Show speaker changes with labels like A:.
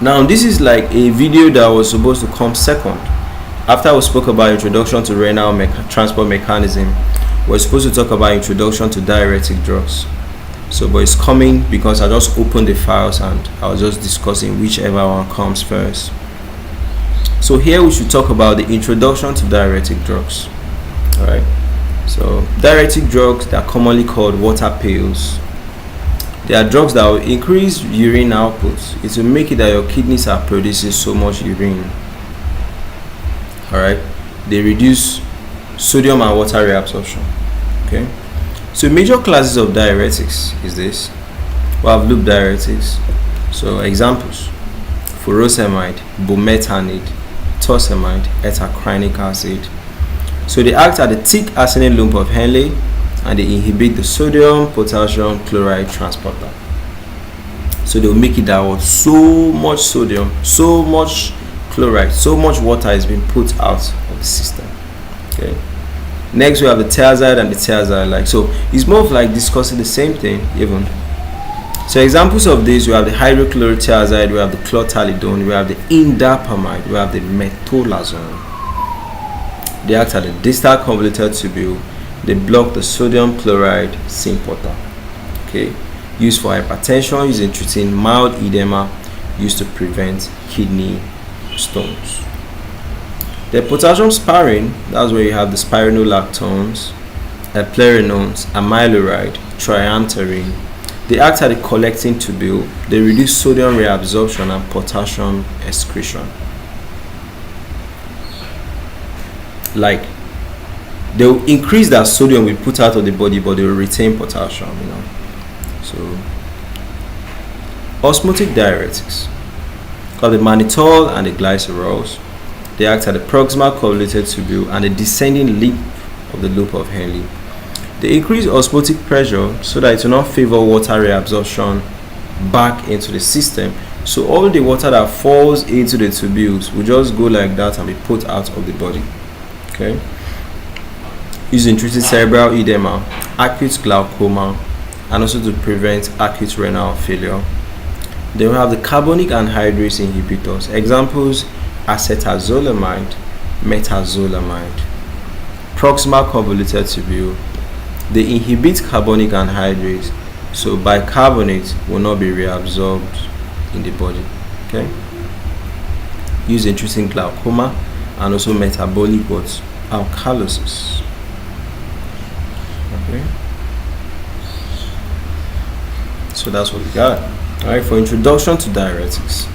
A: Now this is like a video that was supposed to come second. After we spoke about introduction to renal transport mechanism, we're supposed to talk about introduction to diuretic drugs. So, but it's coming because I just opened the files and I was just discussing whichever one comes first. So here we should talk about the introduction to diuretic drugs. Alright. So diuretic drugs, they are commonly called water pills. They are drugs that will increase urine output. It will make it that your kidneys are producing so much urine. Alright. They reduce sodium and water reabsorption. Okay. So major classes of diuretics is this. We have loop diuretics. So examples: furosemide, bumetanide, torsemide, etacrinic acid. So they act at the thick arsenic loop of Henle and they inhibit the sodium potassium chloride transporter. So they will make it that with so much sodium, so much chloride, so much water is being put out of the system. Okay. Next we have the thiazide and the thiazide-like. So it's more of like discussing the same thing even. So examples of this, we have the hydrochlorothiazide, we have the chlorthalidone, we have the indapamide, we have the metolazone. They act at the distal convoluted tubule. They block the sodium chloride symporter. Okay, used for hypertension, used in treating mild edema, used to prevent kidney stones. The potassium sparing, that's where you have the spironolactones, eplerinones, amyloride, triamterene. They act at the collecting tubule. They reduce sodium reabsorption and potassium excretion. Like, they will increase that sodium we put out of the body, but they will retain potassium, So, osmotic diuretics, called the mannitol and the glycerols. They act at the proximal convoluted tubule and the descending lip of the loop of Henle. They increase osmotic pressure so that it will not favor water reabsorption back into the system. So all the water that falls into the tubules will just go like that and be put out of the body. Okay. Used in treating cerebral edema, acute glaucoma, and also to prevent acute renal failure. Then we have the carbonic anhydrase inhibitors. Examples: acetazolamide, metazolamide. Proximal convoluted tubule. They inhibit carbonic anhydrase, so bicarbonate will not be reabsorbed in the body. Okay. Used in treating glaucoma and also metabolic alkalosis. Okay. So that's what we got. Alright, for introduction to diuretics.